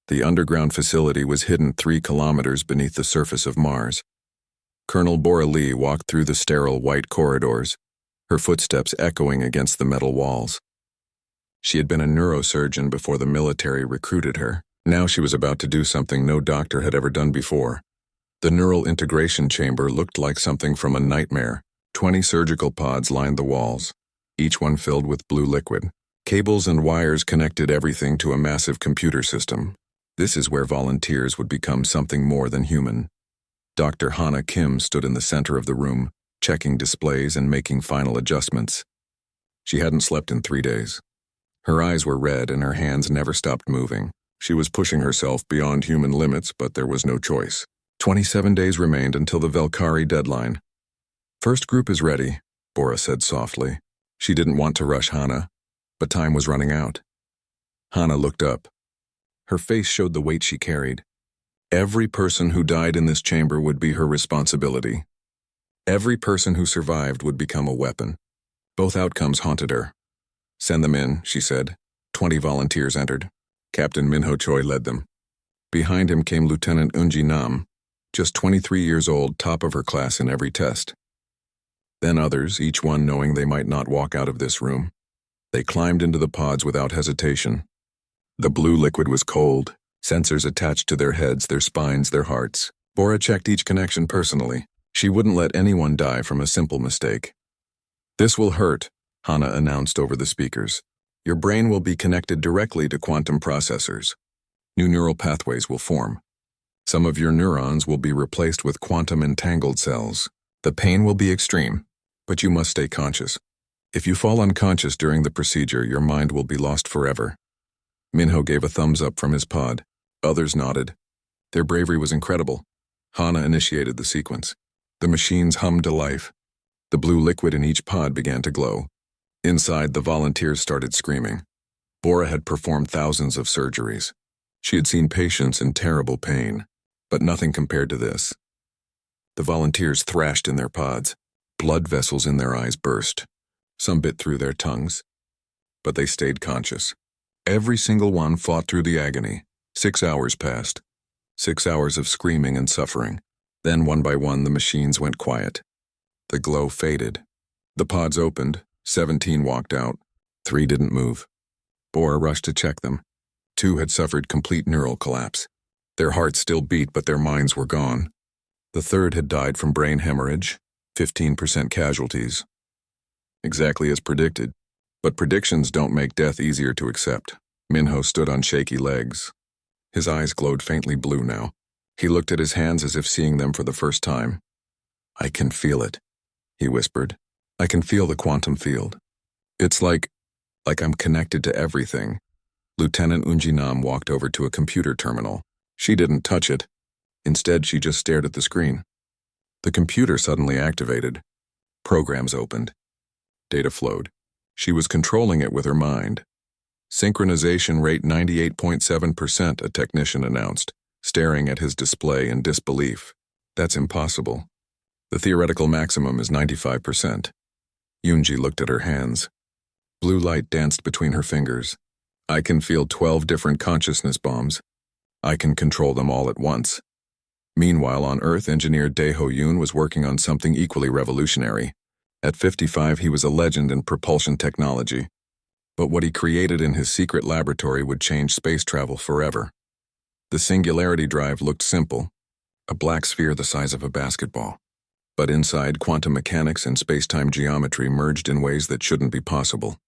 The underground facility was hidden 3 kilometers beneath the surface of Mars. Colonel Bora Lee walked through the sterile white corridors, her footsteps echoing against the metal walls. She had been a neurosurgeon before the military recruited her. Now she was about to do something no doctor had ever done before. The neural integration chamber looked like something from a nightmare. 20 surgical pods lined the walls, each one filled with blue liquid. Cables and wires connected everything to a massive computer system. This is where volunteers would become something more than human. Dr. Hana Kim stood in the center of the room, checking displays and making final adjustments. She hadn't slept in 3 days. Her eyes were red and her hands never stopped moving. She was pushing herself beyond human limits, but there was no choice. 27 days remained until the Valkyrie deadline. First group is ready, Bora said softly. She didn't want to rush Hana, but time was running out. Hana looked up. Her face showed the weight she carried. Every person who died in this chamber would be her responsibility. Every person who survived would become a weapon. Both outcomes haunted her. Send them in, she said. 20 volunteers entered. Captain Minho Choi led them. Behind him came Lieutenant Eunji Nam, just 23 years old, top of her class in every test. Then others, each one knowing they might not walk out of this room. They climbed into the pods without hesitation. The blue liquid was cold, sensors attached to their heads, their spines, their hearts. Bora checked each connection personally. She wouldn't let anyone die from a simple mistake. This will hurt, Hana announced over the speakers. Your brain will be connected directly to quantum processors. New neural pathways will form. Some of your neurons will be replaced with quantum entangled cells. The pain will be extreme, but you must stay conscious. If you fall unconscious during the procedure, your mind will be lost forever. Minho gave a thumbs up from his pod. Others nodded. Their bravery was incredible. Hana initiated the sequence. The machines hummed to life. The blue liquid in each pod began to glow. Inside, the volunteers started screaming. Bora had performed thousands of surgeries. She had seen patients in terrible pain, but nothing compared to this. The volunteers thrashed in their pods. Blood vessels in their eyes burst. Some bit through their tongues. But they stayed conscious. Every single one fought through the agony. 6 hours passed. 6 hours of screaming and suffering. Then, one by one, the machines went quiet. The glow faded. The pods opened. 17 walked out. 3 didn't move. Bora rushed to check them. 2 had suffered complete neural collapse. Their hearts still beat, but their minds were gone. The 3rd had died from brain hemorrhage, 15% casualties. Exactly as predicted. But predictions don't make death easier to accept. Minho stood on shaky legs. His eyes glowed faintly blue now. He looked at his hands as if seeing them for the first time. I can feel it, he whispered. I can feel the quantum field. It's like I'm connected to everything. Lieutenant Eunji Nam walked over to a computer terminal. She didn't touch it. Instead, she just stared at the screen. The computer suddenly activated. Programs opened. Data flowed. She was controlling it with her mind. Synchronization rate 98.7%, a technician announced, staring at his display in disbelief. That's impossible. The theoretical maximum is 95%. Eunji looked at her hands. Blue light danced between her fingers. I can feel 12 different consciousness bombs. I can control them all at once. Meanwhile, on Earth, engineer Daeho Yoon was working on something equally revolutionary. At 55, he was a legend in propulsion technology. But what he created in his secret laboratory would change space travel forever. The singularity drive looked simple, a black sphere the size of a basketball. But inside, quantum mechanics and space-time geometry merged in ways that shouldn't be possible.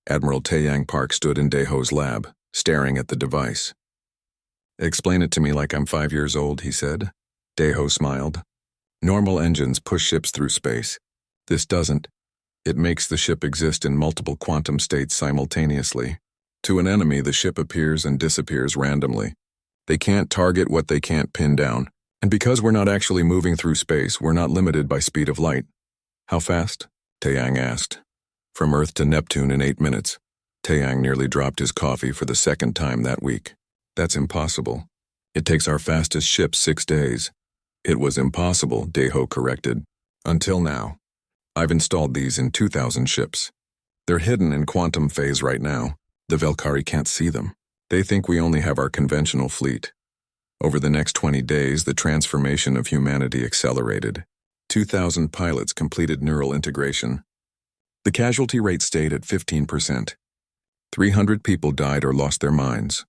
Admiral Taeyang Park stood in Daeho's lab, staring at the device. Explain it to me like I'm 5 years old, he said. Daeho smiled. Normal engines push ships through space. This doesn't. It makes the ship exist in multiple quantum states simultaneously. To an enemy, the ship appears and disappears randomly. They can't target what they can't pin down. And because we're not actually moving through space, we're not limited by speed of light. How fast? Taeyang asked. From Earth to Neptune in 8 minutes. Taeyang nearly dropped his coffee for the 2nd time that week. That's impossible. It takes our fastest ship 6 days. It was impossible, Daeho corrected. Until now. I've installed these in 2,000 ships. They're hidden in quantum phase right now. The Valkyrie can't see them. They think we only have our conventional fleet. Over the next 20 days, the transformation of humanity accelerated. 2,000 pilots completed neural integration. The casualty rate stayed at 15%. 300 people died or lost their minds.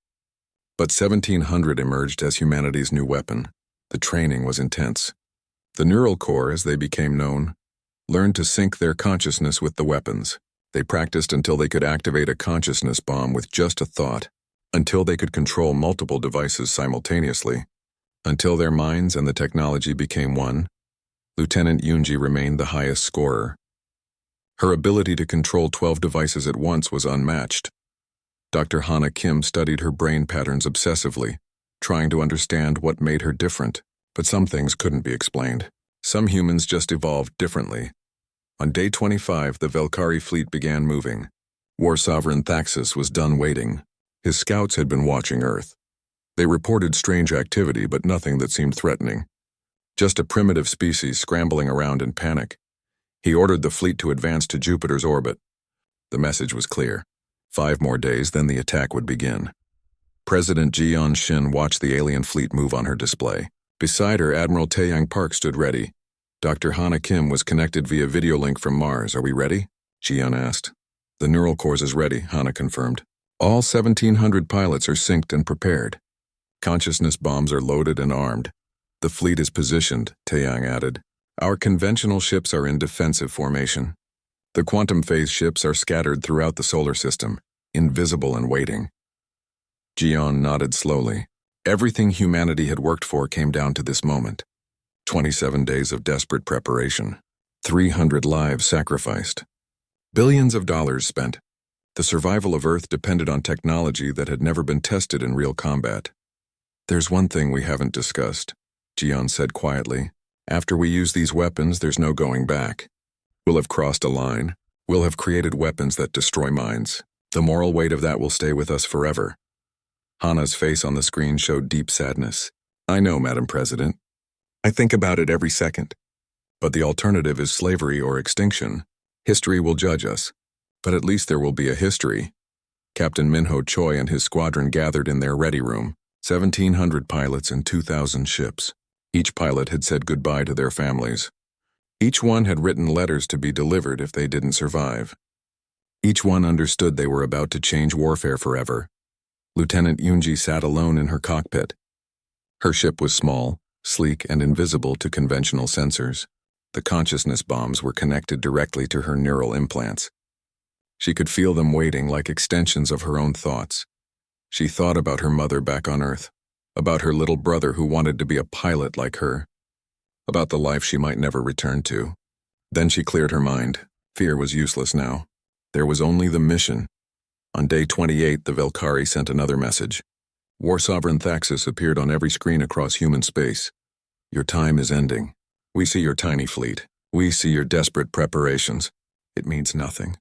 But 1,700 emerged as humanity's new weapon. The training was intense. The neural core, as they became known, learned to sync their consciousness with the weapons. They practiced until they could activate a consciousness bomb with just a thought, until they could control multiple devices simultaneously, until their minds and the technology became one. Lieutenant Yunji remained the highest scorer. Her ability to control 12 devices at once was unmatched. Dr. Hana Kim studied her brain patterns obsessively, trying to understand what made her different, but some things couldn't be explained. Some humans just evolved differently. On day 25, the Velkari fleet began moving. War Sovereign Thaxus was done waiting. His scouts had been watching Earth. They reported strange activity, but nothing that seemed threatening. Just a primitive species scrambling around in panic. He ordered the fleet to advance to Jupiter's orbit. The message was clear. 5 more days, then the attack would begin. President Jian Xin watched the alien fleet move on her display. Beside her, Admiral Taeyang Park stood ready. Dr. Hana Kim was connected via video link from Mars. "Are we ready?" Jian asked. "The neural cores is ready," Hana confirmed. "All 1,700 pilots are synced and prepared. Consciousness bombs are loaded and armed. The fleet is positioned," Taeyang added. "Our conventional ships are in defensive formation. The quantum phase ships are scattered throughout the solar system, invisible and waiting." Jian nodded slowly. Everything humanity had worked for came down to this moment. 27 days of desperate preparation. 300 lives sacrificed. Billions of dollars spent. The survival of Earth depended on technology that had never been tested in real combat. "There's one thing we haven't discussed," Jian said quietly. "After we use these weapons, there's no going back. We'll have crossed a line. We'll have created weapons that destroy minds. The moral weight of that will stay with us forever." Hana's face on the screen showed deep sadness. "I know, Madam President. I think about it every second. But the alternative is slavery or extinction. History will judge us. But at least there will be a history." Captain Minho Choi and his squadron gathered in their ready room. 1,700 pilots and 2,000 ships. Each pilot had said goodbye to their families. Each one had written letters to be delivered if they didn't survive. Each one understood they were about to change warfare forever. Lieutenant Yunji sat alone in her cockpit. Her ship was small, sleek, and invisible to conventional sensors. The consciousness bombs were connected directly to her neural implants. She could feel them waiting like extensions of her own thoughts. She thought about her mother back on Earth, about her little brother who wanted to be a pilot like her, about the life she might never return to. Then she cleared her mind. Fear was useless now. There was only the mission. On day 28, the Velkari sent another message. War Sovereign Thaxus appeared on every screen across human space. "Your time is ending. We see your tiny fleet. We see your desperate preparations. It means nothing.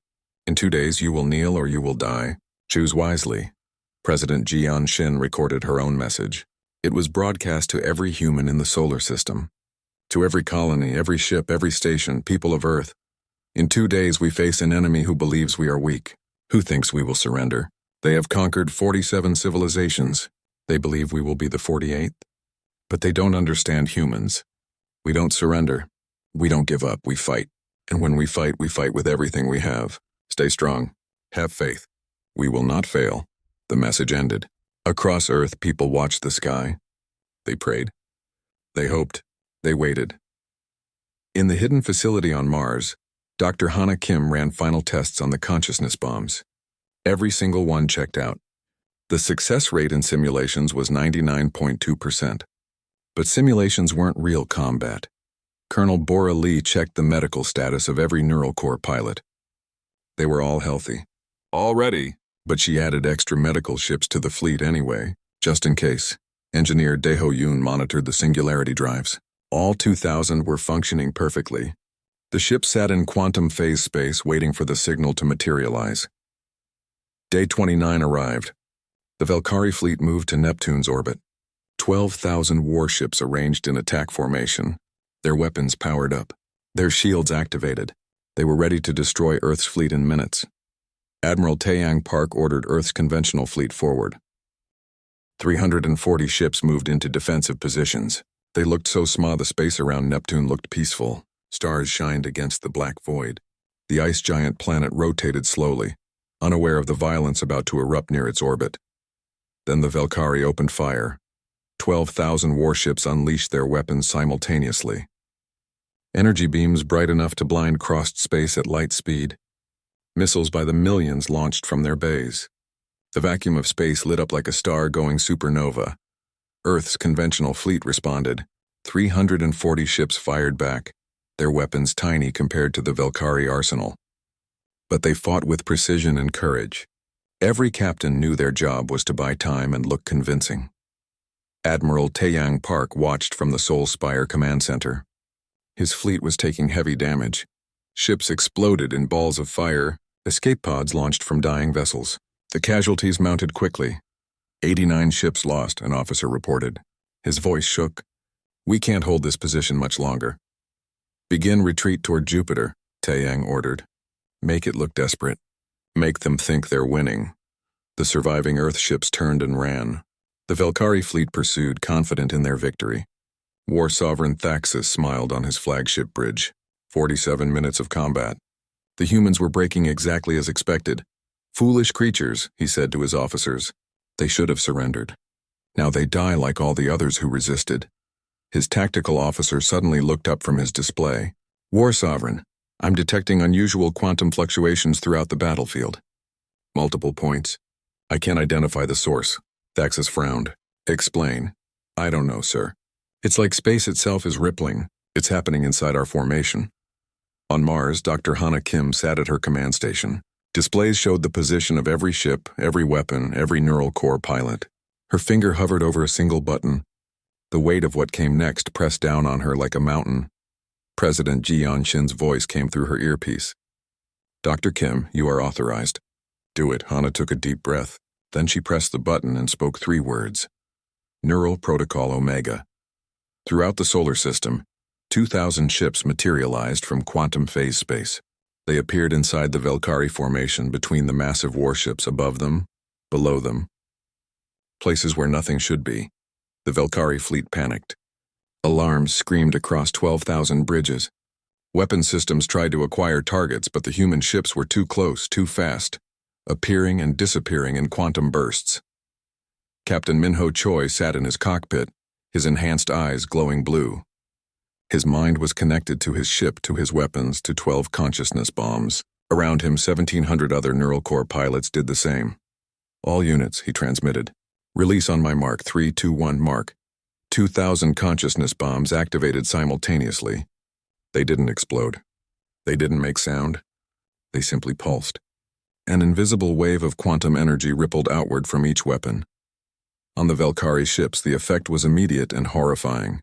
In 2 days you will kneel or you will die. Choose wisely." President Jian Xin recorded her own message. It was broadcast to every human in the solar system. To every colony, every ship, every station, people of Earth. In 2 days we face an enemy who believes we are weak, who thinks we will surrender. They have conquered 47 civilizations. They believe we will be the 48th. But they don't understand humans. We don't surrender. We don't give up, we fight. And when we fight with everything we have. Stay strong. Have faith. We will not fail. The message ended. Across Earth, people watched the sky. They prayed. They hoped. They waited. In the hidden facility on Mars, Dr. Hana Kim ran final tests on the consciousness bombs. Every single one checked out. The success rate in simulations was 99.2%. But simulations weren't real combat. Colonel Bora Lee checked the medical status of every neural core pilot. They were all healthy. All ready, but she added extra medical ships to the fleet anyway, just in case. Engineer Daeho Yoon monitored the singularity drives. All 2,000 were functioning perfectly. The ship sat in quantum phase space waiting for the signal to materialize. Day 29 arrived. The Velkari fleet moved to Neptune's orbit. 12,000 warships arranged in attack formation. Their weapons powered up. Their shields activated. They were ready to destroy Earth's fleet in minutes. Admiral Taeyang Park ordered Earth's conventional fleet forward. 340 ships moved into defensive positions. They looked so small the space around Neptune looked peaceful. Stars shined against the black void. The ice giant planet rotated slowly, unaware of the violence about to erupt near its orbit. Then the Velkari opened fire. 12,000 warships unleashed their weapons simultaneously. Energy beams bright enough to blind crossed space at light speed. Missiles by the millions launched from their bays. The vacuum of space lit up like a star-going supernova. Earth's conventional fleet responded. 340 ships fired back, their weapons tiny compared to the Velkari arsenal. But they fought with precision and courage. Every captain knew their job was to buy time and look convincing. Admiral Taeyang Park watched from the Sol Spire command center. His fleet was taking heavy damage. Ships exploded in balls of fire, escape pods launched from dying vessels. The casualties mounted quickly. 89 ships lost, an officer reported. His voice shook. "We can't hold this position much longer." "Begin retreat toward Jupiter," Taeyang ordered. "Make it look desperate. Make them think they're winning." The surviving Earth ships turned and ran. The Velkari fleet pursued, confident in their victory. War Sovereign Thaxus smiled on his flagship bridge. 47 minutes of combat. The humans were breaking exactly as expected. "Foolish creatures," he said to his officers. "They should have surrendered. Now they die like all the others who resisted." His tactical officer suddenly looked up from his display. "War Sovereign, I'm detecting unusual quantum fluctuations throughout the battlefield." "Multiple points. I can't identify the source." Thaxus frowned. "Explain." "I don't know, sir. It's like space itself is rippling. It's happening inside our formation." On Mars, Dr. Hana Kim sat at her command station. Displays showed the position of every ship, every weapon, every neural core pilot. Her finger hovered over a single button. The weight of what came next pressed down on her like a mountain. President Ji Yanshin's voice came through her earpiece. "Dr. Kim, you are authorized." "Do it." Hana took a deep breath. Then she pressed the button and spoke 3 words. "Neural Protocol Omega." Throughout the solar system, 2,000 ships materialized from quantum phase space. They appeared inside the Velkari formation between the massive warships above them, below them. Places where nothing should be. The Velkari fleet panicked. Alarms screamed across 12,000 bridges. Weapon systems tried to acquire targets, but the human ships were too close, too fast, appearing and disappearing in quantum bursts. Captain Minho Choi sat in his cockpit, his enhanced eyes glowing blue. His mind was connected to his ship, to his weapons, to 12 consciousness bombs. Around him, 1,700 other neural core pilots did the same. "All units," he transmitted. "Release on my mark, 3, 2, 1, mark." 2,000 consciousness bombs activated simultaneously. They didn't explode. They didn't make sound. They simply pulsed. An invisible wave of quantum energy rippled outward from each weapon. On the Velkari ships, the effect was immediate and horrifying.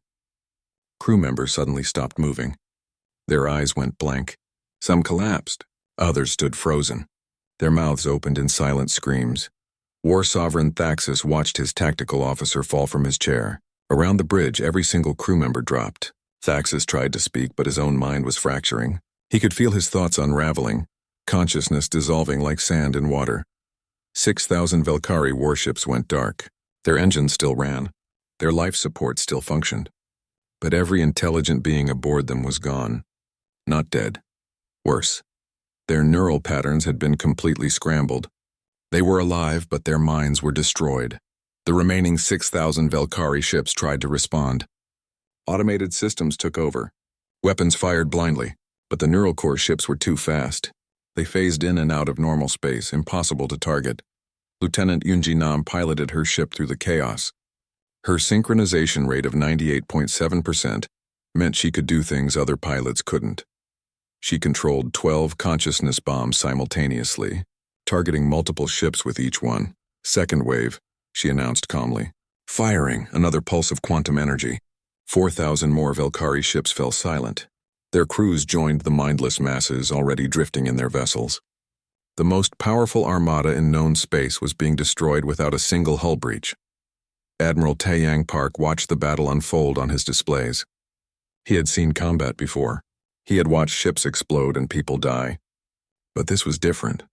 Crew members suddenly stopped moving. Their eyes went blank. Some collapsed. Others stood frozen. Their mouths opened in silent screams. War Sovereign Thaxus watched his tactical officer fall from his chair. Around the bridge, every single crew member dropped. Thaxus tried to speak, but his own mind was fracturing. He could feel his thoughts unraveling, consciousness dissolving like sand in water. 6,000 Velkari warships went dark. Their engines still ran. Their life support still functioned. But every intelligent being aboard them was gone. Not dead. Worse. Their neural patterns had been completely scrambled. They were alive, but their minds were destroyed. The remaining 6,000 Velkari ships tried to respond. Automated systems took over. Weapons fired blindly, but the neural core ships were too fast. They phased in and out of normal space, impossible to target. Lieutenant Yunji Nam piloted her ship through the chaos. Her synchronization rate of 98.7% meant she could do things other pilots couldn't. She controlled 12 consciousness bombs simultaneously, targeting multiple ships with each one. "Second wave," she announced calmly. Firing, another pulse of quantum energy. 4,000 more Velkari ships fell silent. Their crews joined the mindless masses already drifting in their vessels. The most powerful armada in known space was being destroyed without a single hull breach. Admiral Taeyang Park watched the battle unfold on his displays. He had seen combat before. He had watched ships explode and people die. But this was different.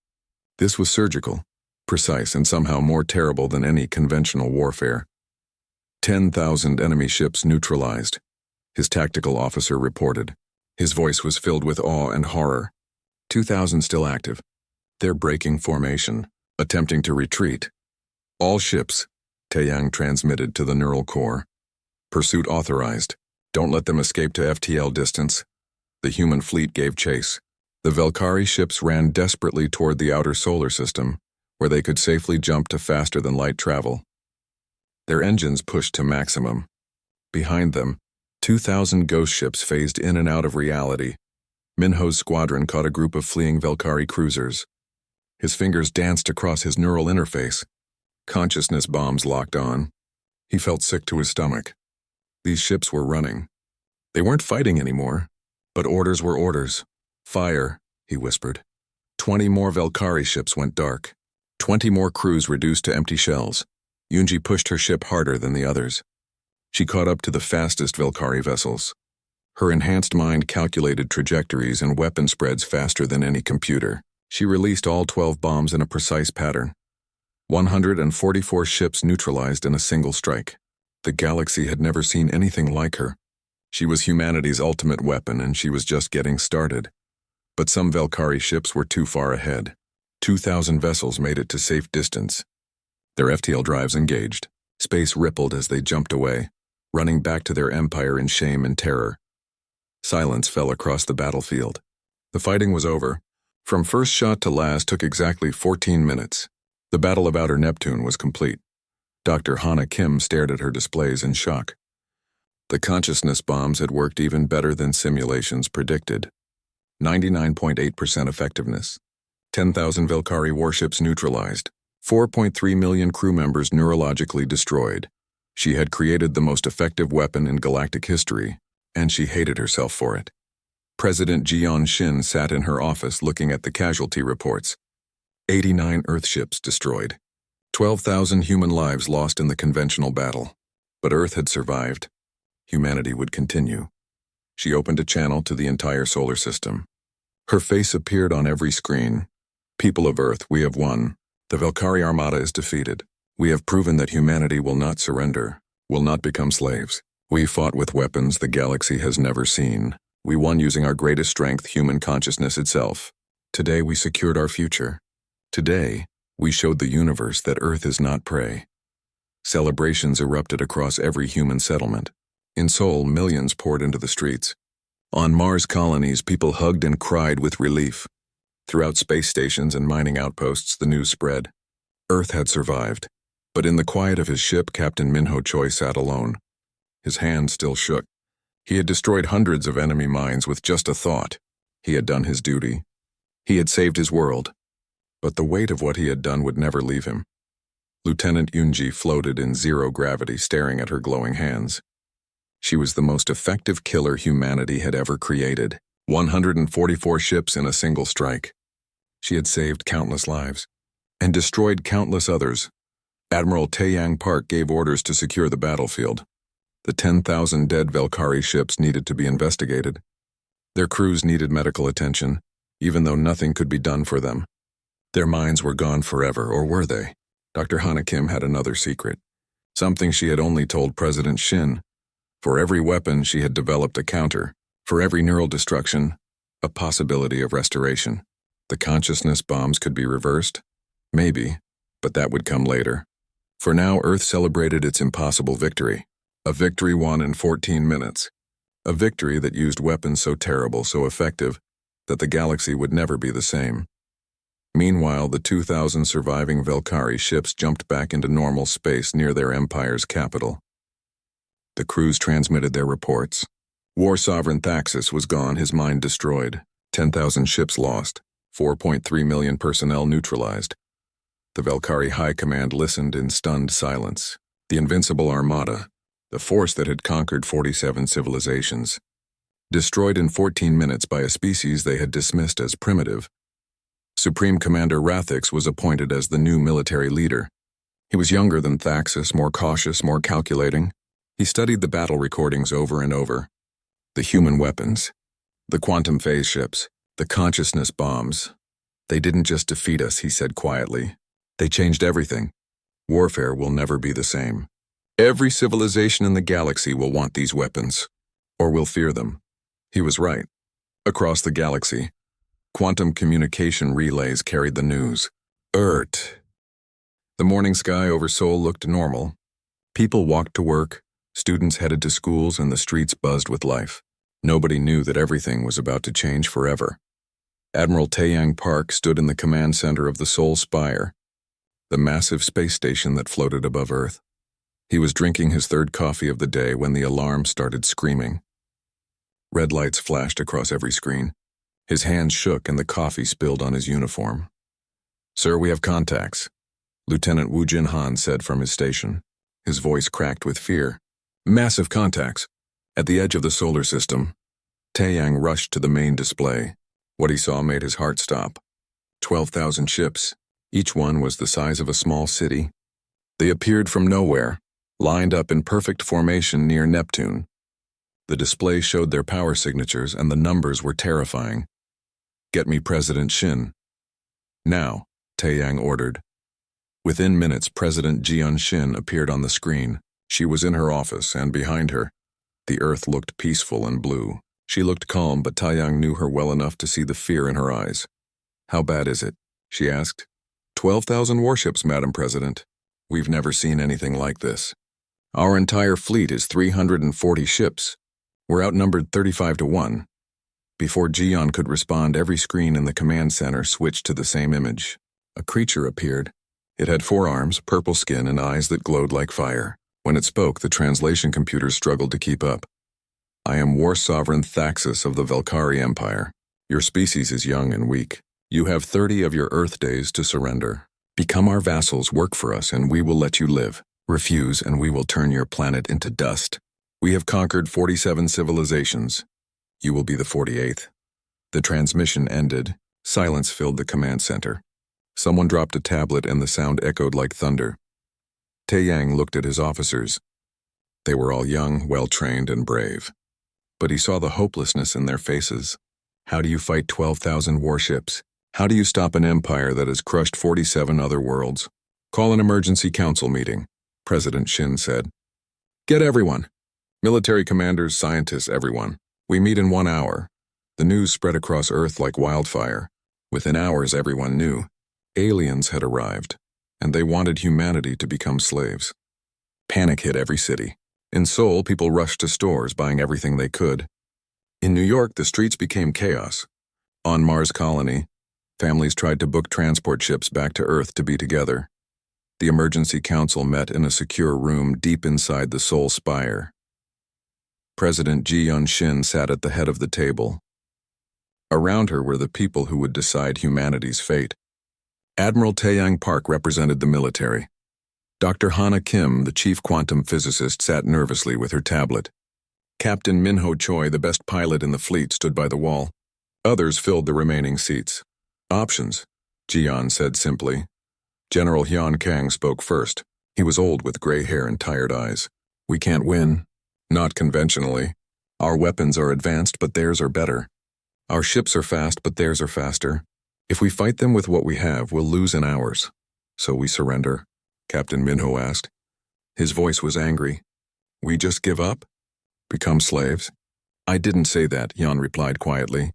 This was surgical. precise and somehow more terrible than any conventional warfare. 10,000 enemy ships neutralized, his tactical officer reported. His voice was filled with awe and horror. 2,000 still active. They're breaking formation, attempting to retreat. All ships, Taeyang transmitted to the neural core. Pursuit authorized. Don't let them escape to FTL distance. The human fleet gave chase. The Velkari ships ran desperately toward the outer solar system, where they could safely jump to faster-than-light travel. Their engines pushed to maximum. Behind them, 2,000 ghost ships phased in and out of reality. Minho's squadron caught a group of fleeing Velkari cruisers. His fingers danced across his neural interface. Consciousness bombs locked on. He felt sick to his stomach. These ships were running. They weren't fighting anymore, but orders were orders. Fire, he whispered. 20 more Velkari ships went dark. 20 more crews reduced to empty shells. Yunji pushed her ship harder than the others. She caught up to the fastest Velkari vessels. Her enhanced mind calculated trajectories and weapon spreads faster than any computer. She released all 12 bombs in a precise pattern. 144 ships neutralized in a single strike. The galaxy had never seen anything like her. She was humanity's ultimate weapon, and she was just getting started. But some Velkari ships were too far ahead. 2,000 vessels made it to safe distance. Their FTL drives engaged. Space rippled as they jumped away, running back to their empire in shame and terror. Silence fell across the battlefield. The fighting was over. From first shot to last took exactly 14 minutes. The Battle of Outer Neptune was complete. Dr. Hana Kim stared at her displays in shock. The consciousness bombs had worked even better than simulations predicted. 99.8% effectiveness. 10,000 Velkari warships neutralized. 4.3 million crew members neurologically destroyed. She had created the most effective weapon in galactic history, and she hated herself for it. President Jian Shin sat in her office looking at the casualty reports. 89 Earthships destroyed. 12,000 human lives lost in the conventional battle. But Earth had survived. Humanity would continue. She opened a channel to the entire solar system. Her face appeared on every screen. People of Earth, we have won. The Velkari Armada is defeated. We have proven that humanity will not surrender, will not become slaves. We fought with weapons the galaxy has never seen. We won using our greatest strength, human consciousness itself. Today we secured our future. Today, we showed the universe that Earth is not prey. Celebrations erupted across every human settlement. In Seoul, millions poured into the streets. On Mars colonies, people hugged and cried with relief. Throughout space stations and mining outposts, the news spread. Earth had survived. But in the quiet of his ship, Captain Minho Choi sat alone. His hand still shook. He had destroyed hundreds of enemy mines with just a thought. He had done his duty. He had saved his world. But the weight of what he had done would never leave him. Lieutenant Yunji floated in zero gravity, staring at her glowing hands. She was the most effective killer humanity had ever created. 144 ships in a single strike. She had saved countless lives and destroyed countless others. Admiral Taeyang Park gave orders to secure the battlefield. The 10,000 dead Velkari ships needed to be investigated. Their crews needed medical attention, even though nothing could be done for them. Their minds were gone forever, or were they? Dr. Hana Kim had another secret, something she had only told President Shin. For every weapon, she had developed a counter. For every neural destruction, a possibility of restoration. The consciousness bombs could be reversed? Maybe, but that would come later. For now, Earth celebrated its impossible victory. A victory won in 14 minutes. A victory that used weapons so terrible, so effective, that the galaxy would never be the same. Meanwhile, the 2,000 surviving Velkari ships jumped back into normal space near their empire's capital. The crews transmitted their reports. War Sovereign Thaxus was gone, his mind destroyed. 10,000 ships lost. 4.3 million personnel neutralized. The Velkari High Command listened in stunned silence. The Invincible Armada, the force that had conquered 47 civilizations, destroyed in 14 minutes by a species they had dismissed as primitive. Supreme Commander Rathix was appointed as the new military leader. He was younger than Thaxus, more cautious, more calculating. He studied the battle recordings over and over. The human weapons, the quantum phase ships, the consciousness bombs. They didn't just defeat us, he said quietly. They changed everything. Warfare will never be the same. Every civilization in the galaxy will want these weapons, or will fear them. He was right. Across the galaxy, quantum communication relays carried the news. Earth. The morning sky over Seoul looked normal. People walked to work, students headed to schools, and the streets buzzed with life. Nobody knew that everything was about to change forever. Admiral Taeyang Park stood in the command center of the Seoul Spire, the massive space station that floated above Earth. He was drinking his third coffee of the day when the alarm started screaming. Red lights flashed across every screen. His hands shook and the coffee spilled on his uniform. "Sir, we have contacts," Lieutenant Wu Jinhan said from his station. His voice cracked with fear. "Massive contacts." At the edge of the solar system, Taeyang rushed to the main display. What he saw made his heart stop. 12,000 ships. Each one was the size of a small city. They appeared from nowhere, lined up in perfect formation near Neptune. The display showed their power signatures, and the numbers were terrifying. "Get me President Shin." "Now," Taeyang ordered. Within minutes, President Jian Shin appeared on the screen. She was in her office, and behind her, the Earth looked peaceful and blue. She looked calm, but Taeyang knew her well enough to see the fear in her eyes. "How bad is it?" she asked. 12,000 warships, Madam President. We've never seen anything like this. Our entire fleet is 340 ships. We're outnumbered 35 to 1. Before Jian could respond, every screen in the command center switched to the same image. A creature appeared. It had 4 arms, purple skin, and eyes that glowed like fire. When it spoke, the translation computers struggled to keep up. "I am War Sovereign Thaxus of the Velkari Empire. Your species is young and weak. You have 30 of your Earth days to surrender. Become our vassals, work for us, and we will let you live. Refuse, and we will turn your planet into dust. We have conquered 47 civilizations. You will be the 48th. The transmission ended. Silence filled the command center. Someone dropped a tablet and the sound echoed like thunder. Taeyang looked at his officers. They were all young, well-trained, and brave. But he saw the hopelessness in their faces. How do you fight 12,000 warships? How do you stop an empire that has crushed 47 other worlds? "Call an emergency council meeting," President Shin said. "Get everyone. Military commanders, scientists, everyone. We meet in 1 hour." The news spread across Earth like wildfire. Within hours, everyone knew. Aliens had arrived, and they wanted humanity to become slaves. Panic hit every city. In Seoul, people rushed to stores, buying everything they could. In New York, the streets became chaos. On Mars Colony, families tried to book transport ships back to Earth to be together. The emergency council met in a secure room deep inside the Seoul Spire. President Ji Yun-shin sat at the head of the table. Around her were the people who would decide humanity's fate. Admiral Taeyang Park represented the military. Dr. Hana Kim, the chief quantum physicist, sat nervously with her tablet. Captain Minho Choi, the best pilot in the fleet, stood by the wall. Others filled the remaining seats. "Options," Jian said simply. General Hyun Kang spoke first. He was old with gray hair and tired eyes. "We can't win. Not conventionally. Our weapons are advanced, but theirs are better. Our ships are fast, but theirs are faster. If we fight them with what we have, we'll lose in hours. So we surrender?" Captain Minho asked. His voice was angry. "We just give up? Become slaves?" "I didn't say that," Hyun replied quietly.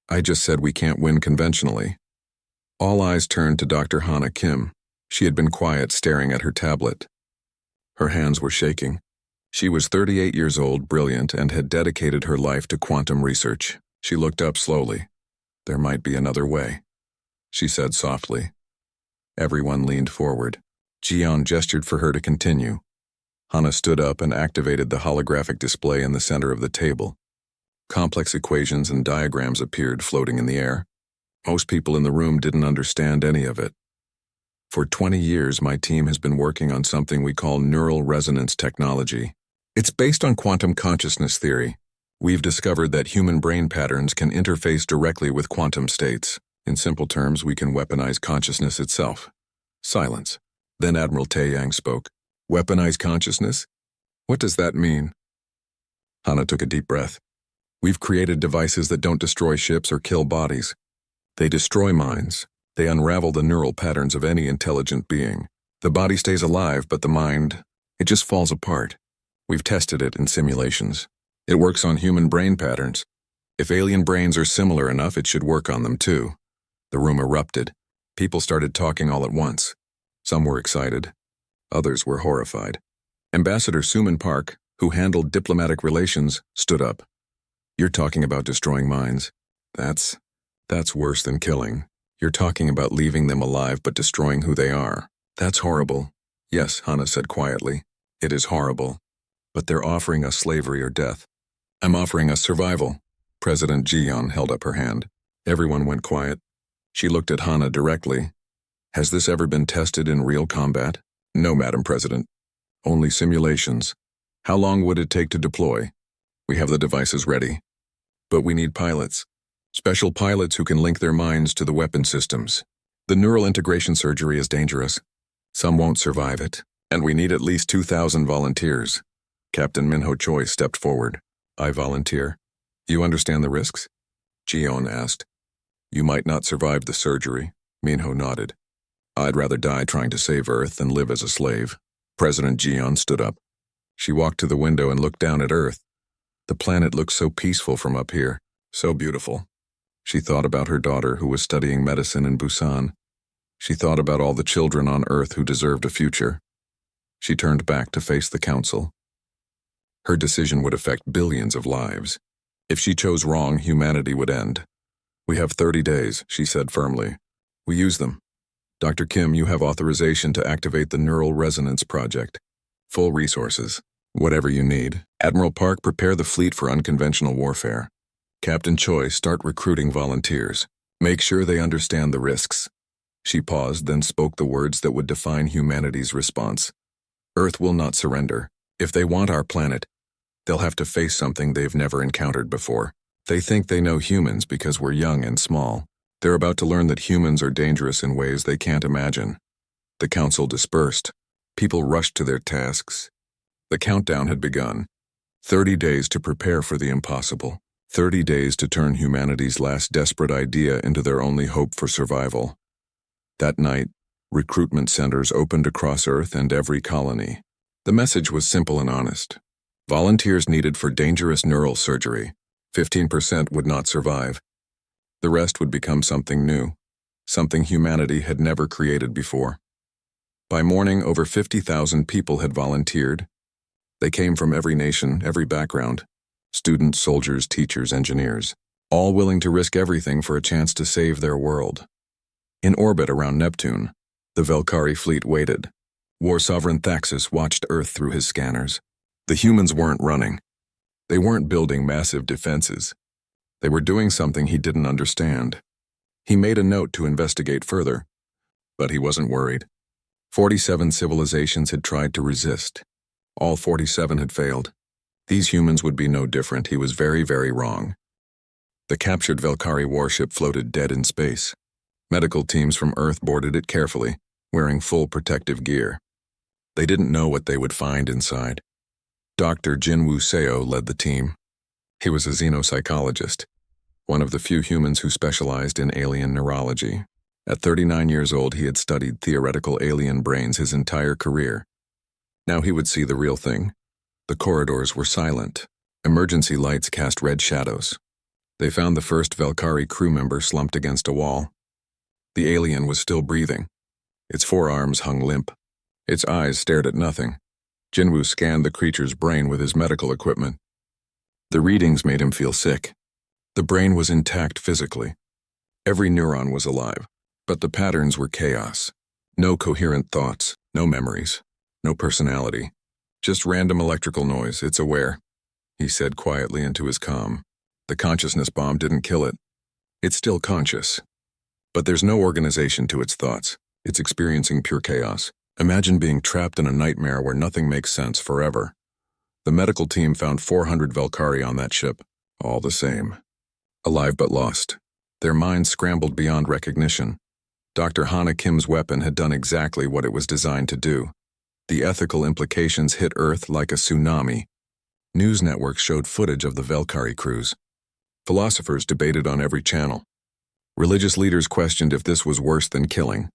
"I just said we can't win conventionally." All eyes turned to Dr. Hana Kim. She had been quiet, staring at her tablet. Her hands were shaking. She was 38 years old, brilliant, and had dedicated her life to quantum research. She looked up slowly. "There might be another way," she said softly. Everyone leaned forward. Jian gestured for her to continue. Hana stood up and activated the holographic display in the center of the table. Complex equations and diagrams appeared, floating in the air. Most people in the room didn't understand any of it. "For 20 years, my team has been working on something we call neural resonance technology. It's based on quantum consciousness theory. We've discovered that human brain patterns can interface directly with quantum states. In simple terms, we can weaponize consciousness itself." Silence. Then Admiral Taeyang spoke. "Weaponize consciousness? What does that mean?" Hana took a deep breath. "We've created devices that don't destroy ships or kill bodies. They destroy minds. They unravel the neural patterns of any intelligent being. The body stays alive, but the mind, it just falls apart. We've tested it in simulations. It works on human brain patterns. If alien brains are similar enough, it should work on them too. The room erupted. People started talking all at once. Some were excited. Others were horrified. Ambassador Suman Park, who handled diplomatic relations, stood up. You're talking about destroying minds. That's worse than killing. You're talking about leaving them alive but destroying who they are. That's horrible. Yes, Hana said quietly. It is horrible. But they're offering us slavery or death. I'm offering us survival. President Jiyeon held up her hand. Everyone went quiet. She looked at Hana directly. Has this ever been tested in real combat? No, Madam President. Only simulations. How long would it take to deploy? We have the devices ready. But we need pilots. Special pilots who can link their minds to the weapon systems. The neural integration surgery is dangerous. Some won't survive it. And we need at least 2,000 volunteers. Captain Minho Choi stepped forward. I volunteer. You understand the risks? Jiyeon asked. You might not survive the surgery. Minho nodded. I'd rather die trying to save Earth than live as a slave. President Jiyeon stood up. She walked to the window and looked down at Earth. The planet looked so peaceful from up here, so beautiful. She thought about her daughter who was studying medicine in Busan. She thought about all the children on Earth who deserved a future. She turned back to face the council. Her decision would affect billions of lives. If she chose wrong, humanity would end. We have 30 days, she said firmly. We use them. Dr. Kim, you have authorization to activate the Neural Resonance Project. Full resources. Whatever you need. Admiral Park, prepare the fleet for unconventional warfare. Captain Choi, start recruiting volunteers. Make sure they understand the risks. She paused, then spoke the words that would define humanity's response. Earth will not surrender. If they want our planet, they'll have to face something they've never encountered before. They think they know humans because we're young and small. They're about to learn that humans are dangerous in ways they can't imagine. The council dispersed. People rushed to their tasks. The countdown had begun. 30 days to prepare for the impossible. 30 days to turn humanity's last desperate idea into their only hope for survival. That night, recruitment centers opened across Earth and every colony. The message was simple and honest. Volunteers needed for dangerous neural surgery. 15% would not survive. The rest would become something new, something humanity had never created before. By morning, over 50,000 people had volunteered. They came from every nation, every background. Students, soldiers, teachers, engineers, all willing to risk everything for a chance to save their world. In orbit around Neptune, the Velkari fleet waited. War Sovereign Thaxus watched Earth through his scanners. The humans weren't running. They weren't building massive defenses. They were doing something he didn't understand. He made a note to investigate further, but he wasn't worried. 47 civilizations had tried to resist. All 47 had failed. These humans would be no different. He was very, very wrong. The captured Velkari warship floated dead in space. Medical teams from Earth boarded it carefully, wearing full protective gear. They didn't know what they would find inside. Dr. Jinwoo Seo led the team. He was a xenopsychologist, one of the few humans who specialized in alien neurology. At 39 years old, he had studied theoretical alien brains his entire career. Now he would see the real thing. The corridors were silent. Emergency lights cast red shadows. They found the first Velkari crew member slumped against a wall. The alien was still breathing. Its forearms hung limp. Its eyes stared at nothing. Jinwoo scanned the creature's brain with his medical equipment. The readings made him feel sick. The brain was intact physically. Every neuron was alive, but the patterns were chaos. No coherent thoughts, no memories, no personality. Just random electrical noise. It's aware, he said quietly into his comm. The consciousness bomb didn't kill it. It's still conscious. But there's no organization to its thoughts. It's experiencing pure chaos. Imagine being trapped in a nightmare where nothing makes sense forever. The medical team found 400 Velkari on that ship, all the same. Alive but lost. Their minds scrambled beyond recognition. Dr. Hana Kim's weapon had done exactly what it was designed to do. The ethical implications hit Earth like a tsunami. News networks showed footage of the Velkari crews. Philosophers debated on every channel. Religious leaders questioned if this was worse than killing.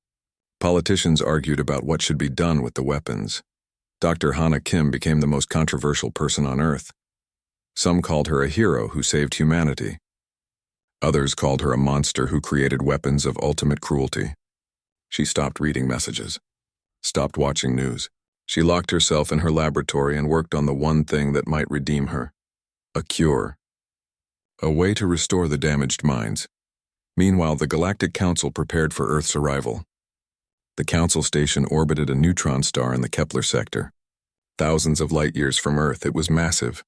Politicians argued about what should be done with the weapons. Dr. Hana Kim became the most controversial person on Earth. Some called her a hero who saved humanity. Others called her a monster who created weapons of ultimate cruelty. She stopped reading messages, stopped watching news. She locked herself in her laboratory and worked on the one thing that might redeem her: a cure. A way to restore the damaged minds. Meanwhile, the Galactic Council prepared for Earth's arrival. The Council station orbited a neutron star in the Kepler sector. Thousands of light-years from Earth, it was massive,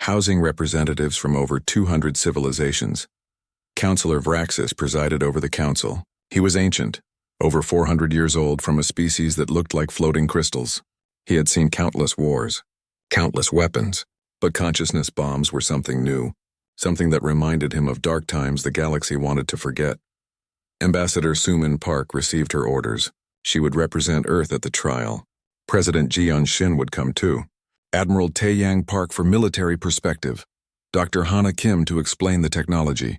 housing representatives from over 200 civilizations. Councillor Vraxis presided over the council. He was ancient, over 400 years old, from a species that looked like floating crystals. He had seen countless wars, countless weapons, but consciousness bombs were something new, something that reminded him of dark times the galaxy wanted to forget. Ambassador Sumin Park received her orders. She would represent Earth at the trial. President Jian Shin would come too. Admiral Taeyang Park for military perspective. Dr. Hana Kim to explain the technology.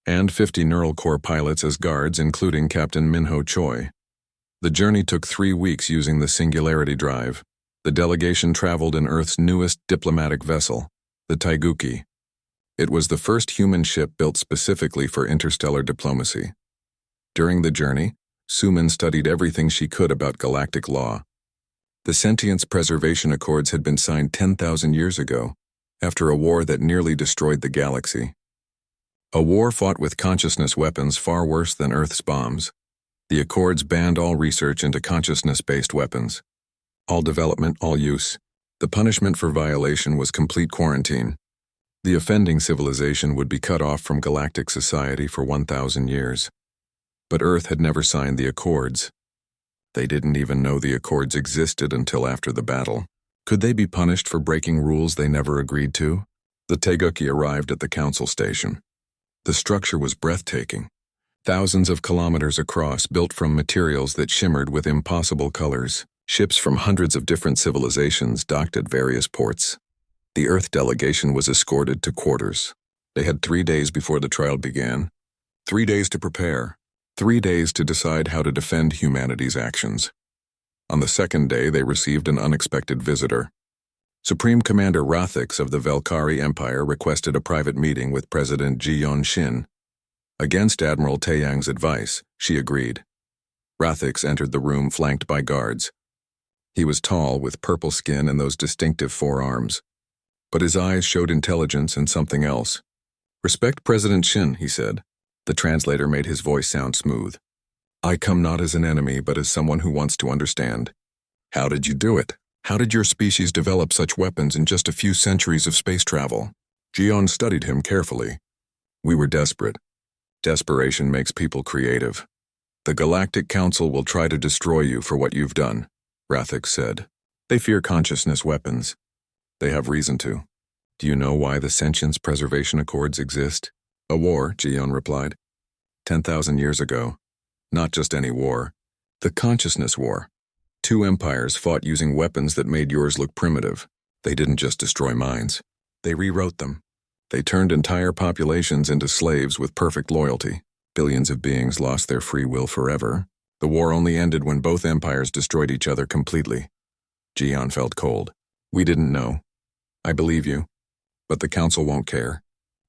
And 50 Neural Corps pilots as guards, including Captain Minho Choi. The journey took 3 weeks using the Singularity Drive. The delegation traveled in Earth's newest diplomatic vessel, the Taiguchi. It was the first human ship built specifically for interstellar diplomacy. During the journey, Sumin studied everything she could about galactic law. The Sentience Preservation Accords had been signed 10,000 years ago, after a war that nearly destroyed the galaxy. A war fought with consciousness weapons far worse than Earth's bombs. The Accords banned all research into consciousness-based weapons. All development, all use. The punishment for violation was complete quarantine. The offending civilization would be cut off from galactic society for 1,000 years. But Earth had never signed the Accords. They didn't even know the Accords existed until after the battle. Could they be punished for breaking rules they never agreed to? The Taiguchi arrived at the council station. The structure was breathtaking. Thousands of kilometers across, built from materials that shimmered with impossible colors. Ships from hundreds of different civilizations docked at various ports. The Earth delegation was escorted to quarters. They had 3 days before the trial began. 3 days to prepare. 3 days to decide how to defend humanity's actions. On the second day, they received an unexpected visitor. Supreme Commander Rathix of the Velkari Empire requested a private meeting with President Jian Shin. Against Admiral Taeyang's advice, she agreed. Rathix entered the room flanked by guards. He was tall, with purple skin and those distinctive forearms. But his eyes showed intelligence and something else. "Respect President Shin," he said. The translator made his voice sound smooth. "I come not as an enemy, but as someone who wants to understand. How did you do it? How did your species develop such weapons in just a few centuries of space travel?" Jian studied him carefully. "We were desperate. Desperation makes people creative. The Galactic Council will try to destroy you for what you've done," Rathix said. "They fear consciousness weapons. They have reason to. Do you know why the Sentience Preservation Accords exist?" "A war," Jian replied. 10,000 years ago. Not just any war. The Consciousness War. 2 empires fought using weapons that made yours look primitive. They didn't just destroy minds. They rewrote them. They turned entire populations into slaves with perfect loyalty. Billions of beings lost their free will forever. The war only ended when both empires destroyed each other completely. Jian felt cold. "We didn't know. I believe you. But the Council won't care.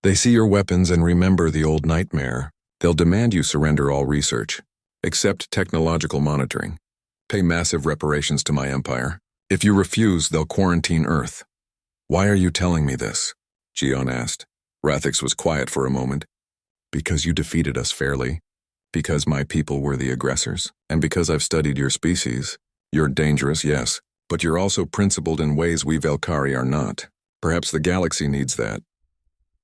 They see your weapons and remember the old nightmare. They'll demand you surrender all research. Accept technological monitoring. Pay massive reparations to my empire. If you refuse, they'll quarantine Earth." "Why are you telling me this?" Jian asked. Rathix was quiet for a moment. "Because you defeated us fairly. Because my people were the aggressors. And because I've studied your species. You're dangerous, yes, but you're also principled in ways we Velkari are not. Perhaps the galaxy needs that."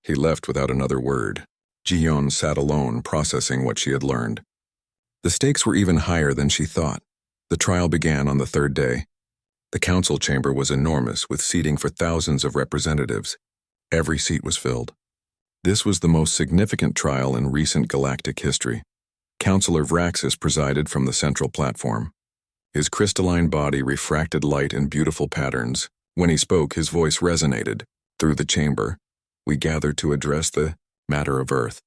He left without another word. Jian sat alone, processing what she had learned. The stakes were even higher than she thought. The trial began on the 3rd day. The council chamber was enormous, with seating for thousands of representatives. Every seat was filled. This was the most significant trial in recent galactic history. Councillor Vraxis presided from the central platform. His crystalline body refracted light in beautiful patterns. When he spoke, his voice resonated through the chamber. "We gather to address the matter of Earth.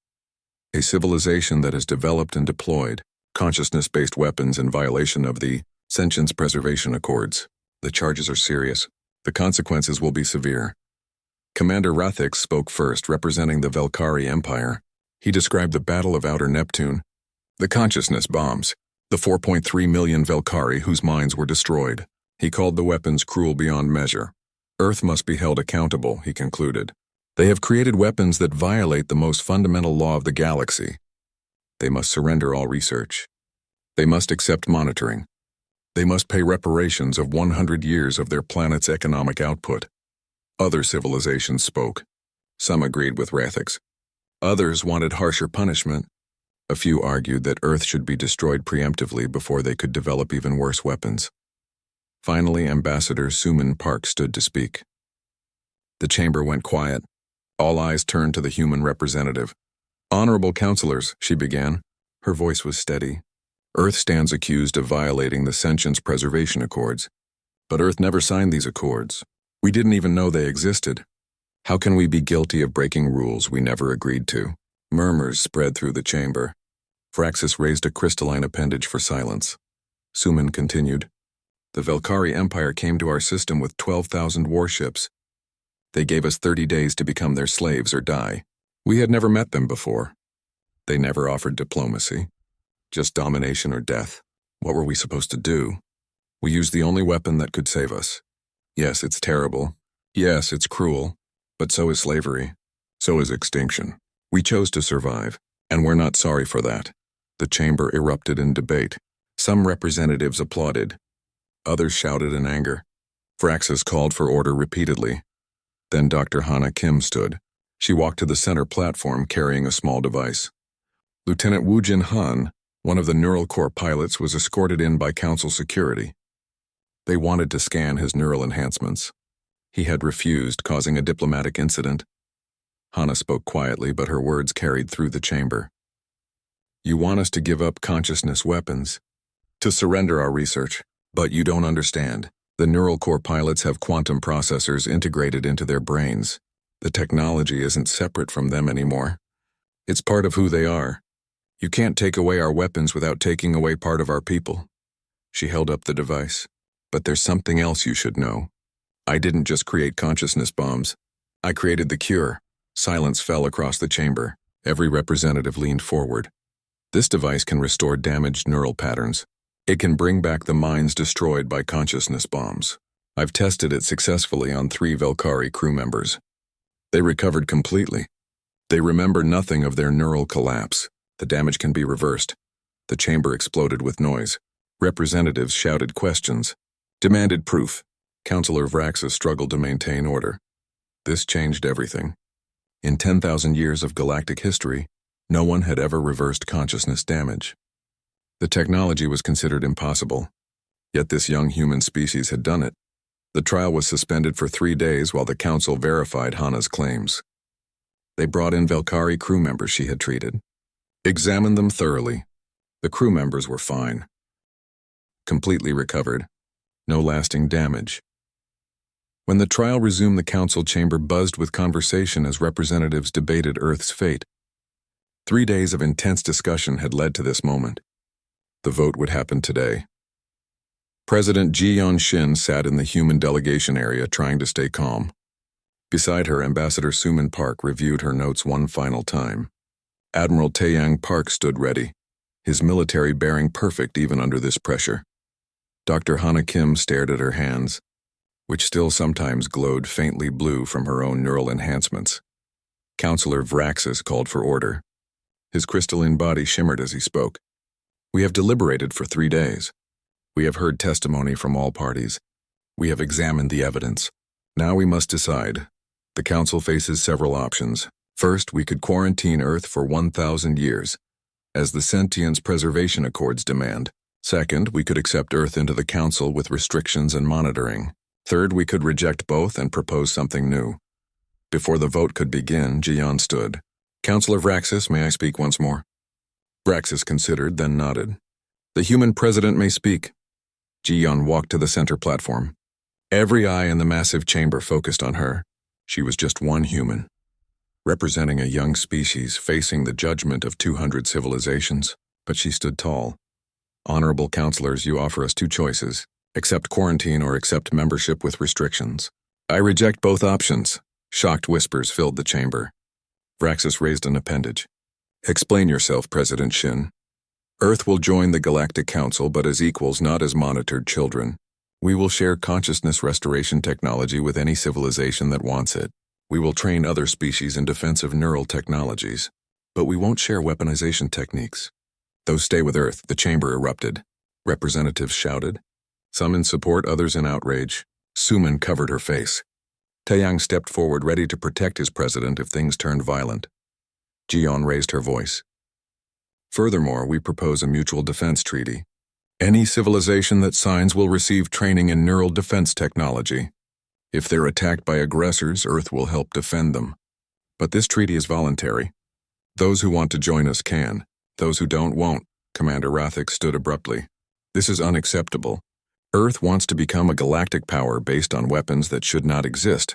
A civilization that has developed and deployed consciousness-based weapons in violation of the Sentience Preservation Accords. The charges are serious. The consequences will be severe. Commander Rathix spoke first, representing the Velkari Empire. He described the Battle of Outer Neptune, the consciousness bombs, the 4.3 million Velkari whose minds were destroyed. He called the weapons cruel beyond measure. Earth must be held accountable, he concluded. They have created weapons that violate the most fundamental law of the galaxy. They must surrender all research. They must accept monitoring. They must pay reparations of 100 years of their planet's economic output. Other civilizations spoke. Some agreed with Rathix. Others wanted harsher punishment. A few argued that Earth should be destroyed preemptively before they could develop even worse weapons. Finally, Ambassador Suman Park stood to speak. The chamber went quiet. All eyes turned to the human representative. "Honorable counselors," she began. Her voice was steady. "Earth stands accused of violating the Sentience Preservation Accords. But Earth never signed these accords. We didn't even know they existed. How can we be guilty of breaking rules we never agreed to?" Murmurs spread through the chamber. Vraxis raised a crystalline appendage for silence. Suman continued. "The Velkari Empire came to our system with 12,000 warships. They gave us 30 days to become their slaves or die. We had never met them before. They never offered diplomacy. Just domination or death. What were we supposed to do? We used the only weapon that could save us. Yes, it's terrible. Yes, it's cruel. But so is slavery. So is extinction. We chose to survive, and we're not sorry for that." The chamber erupted in debate. Some representatives applauded. Others shouted in anger. Vraxis called for order repeatedly. Then Dr. Hana Kim stood. She walked to the center platform carrying a small device. Lieutenant Wu Jin Han, one of the Neural Corps pilots, was escorted in by Council security. They wanted to scan his neural enhancements. He had refused, causing a diplomatic incident. Hana spoke quietly, but her words carried through the chamber. "You want us to give up consciousness weapons, to surrender our research, but you don't understand. The Neural Corps pilots have quantum processors integrated into their brains. The technology isn't separate from them anymore. It's part of who they are. You can't take away our weapons without taking away part of our people." She held up the device. "But there's something else you should know. I didn't just create consciousness bombs. I created the cure." Silence fell across the chamber. Every representative leaned forward. "This device can restore damaged neural patterns. It can bring back the minds destroyed by consciousness bombs. I've tested it successfully on 3 Velkari crew members. They recovered completely. They remember nothing of their neural collapse. The damage can be reversed." The chamber exploded with noise. Representatives shouted questions, demanded proof. Counselor Vraxis struggled to maintain order. This changed everything. In 10,000 years of galactic history, no one had ever reversed consciousness damage. The technology was considered impossible. Yet this young human species had done it. The trial was suspended for 3 days while the council verified Hana's claims. They brought in Velkari crew members she had treated. Examined them thoroughly. The crew members were fine. Completely recovered. No lasting damage. When the trial resumed, the council chamber buzzed with conversation as representatives debated Earth's fate. 3 days of intense discussion had led to this moment. The vote would happen today. President Ji Yon-shin sat in the human delegation area trying to stay calm. Beside her, Ambassador Suman Park reviewed her notes one final time. Admiral Taeyang Park stood ready, his military bearing perfect even under this pressure. Dr. Hana Kim stared at her hands, which still sometimes glowed faintly blue from her own neural enhancements. Counselor Vraxis called for order. His crystalline body shimmered as he spoke. "We have deliberated for 3 days. We have heard testimony from all parties. We have examined the evidence. Now we must decide. The Council faces several options. First, we could quarantine Earth for 1,000 years, as the Sentience Preservation Accords demand. Second, we could accept Earth into the Council with restrictions and monitoring. Third, we could reject both and propose something new." Before the vote could begin, Jiyon stood. "Counselor Vraxis, may I speak once more?" Vraxis considered, then nodded. "The human president may speak." Jiyon walked to the center platform. Every eye in the massive chamber focused on her. She was just one human. representing a young species facing the judgment of 200 civilizations, but she stood tall. Honorable counselors, you offer us two choices: accept quarantine or accept membership with restrictions. I reject both options. Shocked whispers filled the chamber. Vraxis raised an appendage. Explain yourself, President Shin. Earth will join the Galactic Council, but as equals, not as monitored children. We will share consciousness restoration technology with any civilization that wants it. We will train other species in defensive neural technologies, but we won't share weaponization techniques. Those stay with Earth. The chamber erupted. Representatives shouted, some in support, others in outrage. Suman covered her face. Taeyang stepped forward, ready to protect his president if things turned violent. Jiyeon raised her voice. Furthermore, we propose a mutual defense treaty. Any civilization that signs will receive training in neural defense technology. If they're attacked by aggressors, Earth will help defend them. But this treaty is voluntary. Those who want to join us can. Those who don't won't. Commander Rathik stood abruptly. This is unacceptable. Earth wants to become a galactic power based on weapons that should not exist.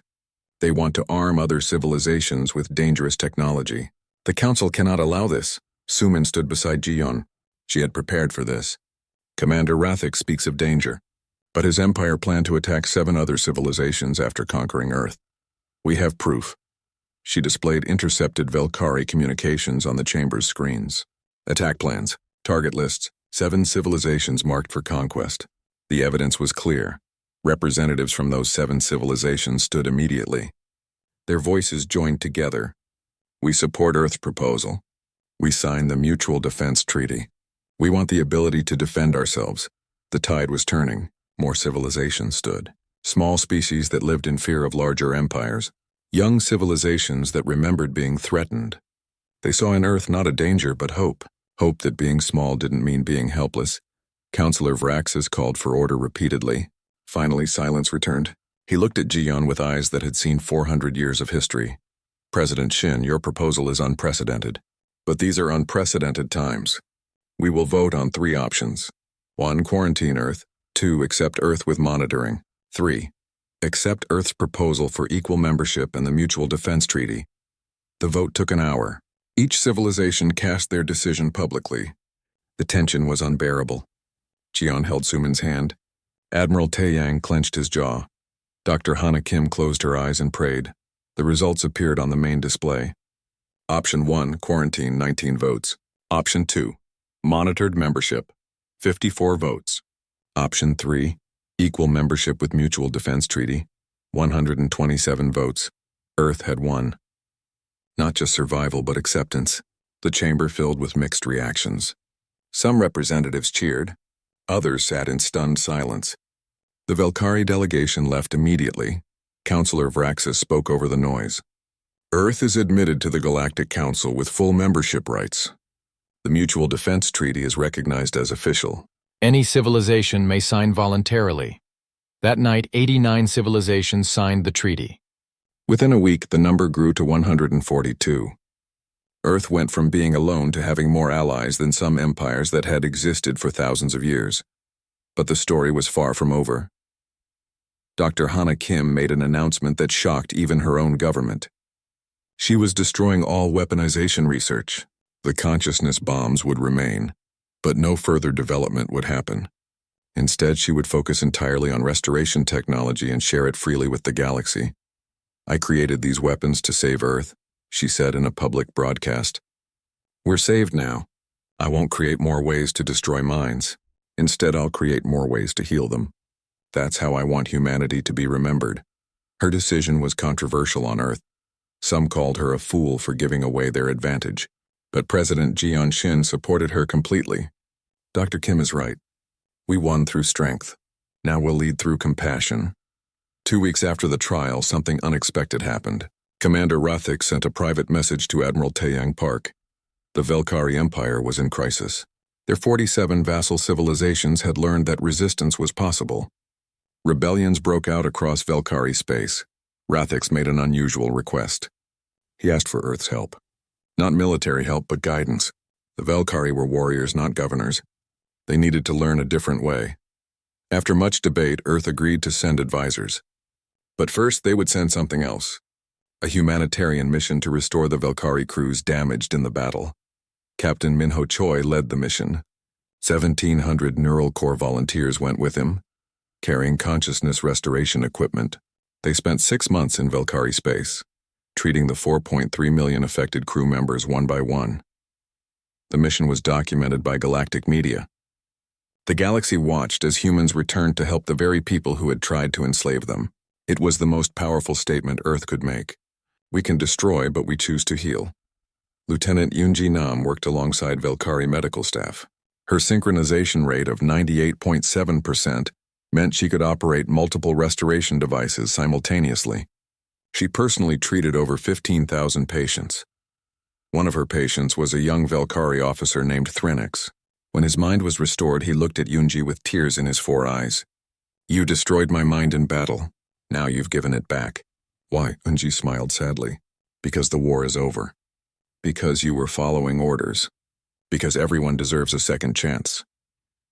They want to arm other civilizations with dangerous technology. The Council cannot allow this. Suman stood beside Jiyeon. She had prepared for this. Commander Rathik speaks of danger, but his empire planned to attack 7 other civilizations after conquering Earth. We have proof. She displayed intercepted Velkari communications on the chamber's screens. Attack plans, target lists, 7 civilizations marked for conquest. The evidence was clear. Representatives from those 7 civilizations stood immediately. Their voices joined together. We support Earth's proposal. We signed the Mutual Defense Treaty. We want the ability to defend ourselves. The tide was turning. More civilizations stood. Small species that lived in fear of larger empires. Young civilizations that remembered being threatened. They saw in Earth not a danger but hope. Hope that being small didn't mean being helpless. Counselor Vraxis called for order repeatedly. Finally, silence returned. He looked at Jiyeon with eyes that had seen 400 years of history. President Shin, your proposal is unprecedented. But these are unprecedented times. We will vote on 3 options. 1. Quarantine Earth. 2. Accept Earth with monitoring. 3. Accept Earth's proposal for equal membership in the Mutual Defense Treaty. The vote took an hour. Each civilization cast their decision publicly. The tension was unbearable. Jiyeon held Suman's hand. Admiral Taeyang clenched his jaw. Dr. Hana Kim closed her eyes and prayed. The results appeared on the main display. Option 1, quarantine, 19 votes. Option 2, monitored membership, 54 votes. Option 3, equal membership with Mutual Defense Treaty, 127 votes. Earth had won. Not just survival, but acceptance. The chamber filled with mixed reactions. Some representatives cheered. Others sat in stunned silence. The Velkari delegation left immediately. Counselor Vraxis spoke over the noise. Earth is admitted to the Galactic Council with full membership rights. The Mutual Defense Treaty is recognized as official. Any civilization may sign voluntarily. That night, 89 civilizations signed the treaty. Within a week, the number grew to 142. Earth went from being alone to having more allies than some empires that had existed for thousands of years. But the story was far from over. Dr. Hana Kim made an announcement that shocked even her own government. She was destroying all weaponization research. The consciousness bombs would remain, but no further development would happen. Instead, she would focus entirely on restoration technology and share it freely with the galaxy. I created these weapons to save Earth, she said in a public broadcast. We're saved now. I won't create more ways to destroy minds. Instead, I'll create more ways to heal them. That's how I want humanity to be remembered. Her decision was controversial on Earth. Some called her a fool for giving away their advantage, but President Jiyeon Shin supported her completely. Dr. Kim is right. We won through strength. Now we'll lead through compassion. 2 weeks after the trial, something unexpected happened. Commander Rathik sent a private message to Admiral Taeyang Park. The Velkari Empire was in crisis. Their 47 vassal civilizations had learned that resistance was possible. Rebellions broke out across Velkari space. Rathix made an unusual request. He asked for Earth's help. Not military help, but guidance. The Velkari were warriors, not governors. They needed to learn a different way. After much debate, Earth agreed to send advisors. But first, they would send something else. a humanitarian mission to restore the Valkyrie crews damaged in the battle. Captain Minho Choi led the mission. 1,700 Neural Corps volunteers went with him, carrying consciousness restoration equipment. They spent 6 months in Valkyrie space, treating the 4.3 million affected crew members one by one. The mission was documented by Galactic Media. The galaxy watched as humans returned to help the very people who had tried to enslave them. It was the most powerful statement Earth could make. We can destroy, but we choose to heal. Lieutenant Yoonji Nam worked alongside Valkyrie medical staff. Her synchronization rate of 98.7% meant she could operate multiple restoration devices simultaneously. She personally treated over 15,000 patients. One of her patients was a young Valkyrie officer named Threnix. When his mind was restored, he looked at Yoonji with tears in his 4 eyes. "You destroyed my mind in battle. Now you've given it back." "Why?" Yoonji smiled sadly. "Because the war is over. Because you were following orders. Because everyone deserves a second chance."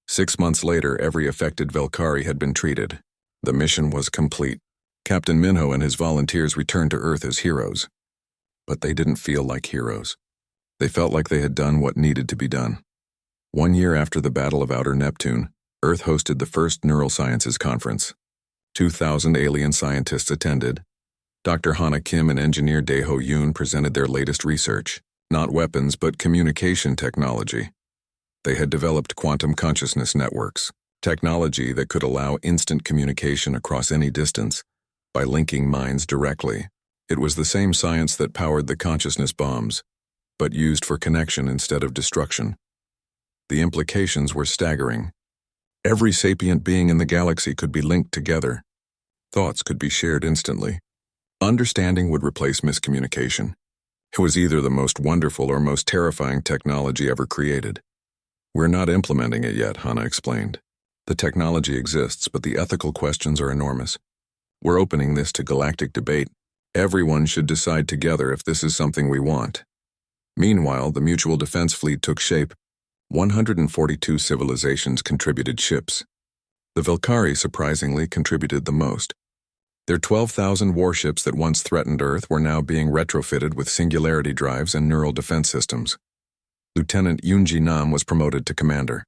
6 months later, every affected Valkyrie had been treated. The mission was complete. Captain Minho and his volunteers returned to Earth as heroes. But they didn't feel like heroes. They felt like they had done what needed to be done. 1 year after the Battle of Outer Neptune, Earth hosted the first Neural Sciences Conference. 2,000 alien scientists attended. Dr. Hana Kim and engineer Dae-ho Yoon presented their latest research, not weapons but communication technology. They had developed quantum consciousness networks, technology that could allow instant communication across any distance by linking minds directly. It was the same science that powered the consciousness bombs, but used for connection instead of destruction. The implications were staggering. Every sapient being in the galaxy could be linked together. Thoughts could be shared instantly. Understanding would replace miscommunication. It was either the most wonderful or most terrifying technology ever created. "We're not implementing it yet," Hana explained. "The technology exists, but the ethical questions are enormous. We're opening this to galactic debate. Everyone should decide together if this is something we want." Meanwhile, the Mutual Defense Fleet took shape. 142 civilizations contributed ships. The Valkyrie surprisingly contributed the most. Their 12,000 warships that once threatened Earth were now being retrofitted with singularity drives and neural defense systems. Lieutenant Yoonji Nam was promoted to commander.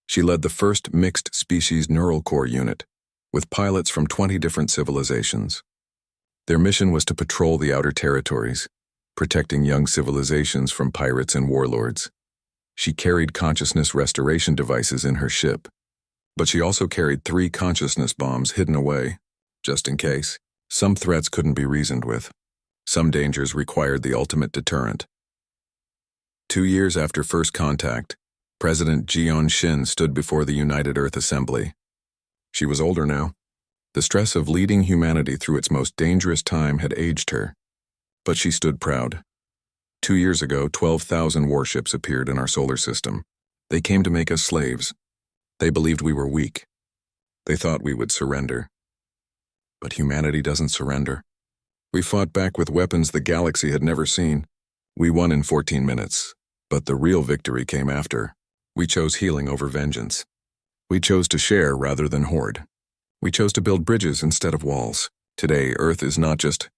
She led the first mixed-species Neural Corps unit, with pilots from 20 different civilizations. Their mission was to patrol the outer territories, protecting young civilizations from pirates and warlords. She carried consciousness restoration devices in her ship, but she also carried 3 consciousness bombs hidden away, just in case. Some threats couldn't be reasoned with. Some dangers required the ultimate deterrent. 2 years after first contact, President Jeon Shin stood before the United Earth Assembly. She was older now. The stress of leading humanity through its most dangerous time had aged her, but she stood proud. 2 years ago, 12,000 warships appeared in our solar system. They came to make us slaves. They believed we were weak. They thought we would surrender. But humanity doesn't surrender. We fought back with weapons the galaxy had never seen. We won in 14 minutes, but the real victory came after. We chose healing over vengeance. We chose to share rather than hoard. We chose to build bridges instead of walls. Today, Earth is not just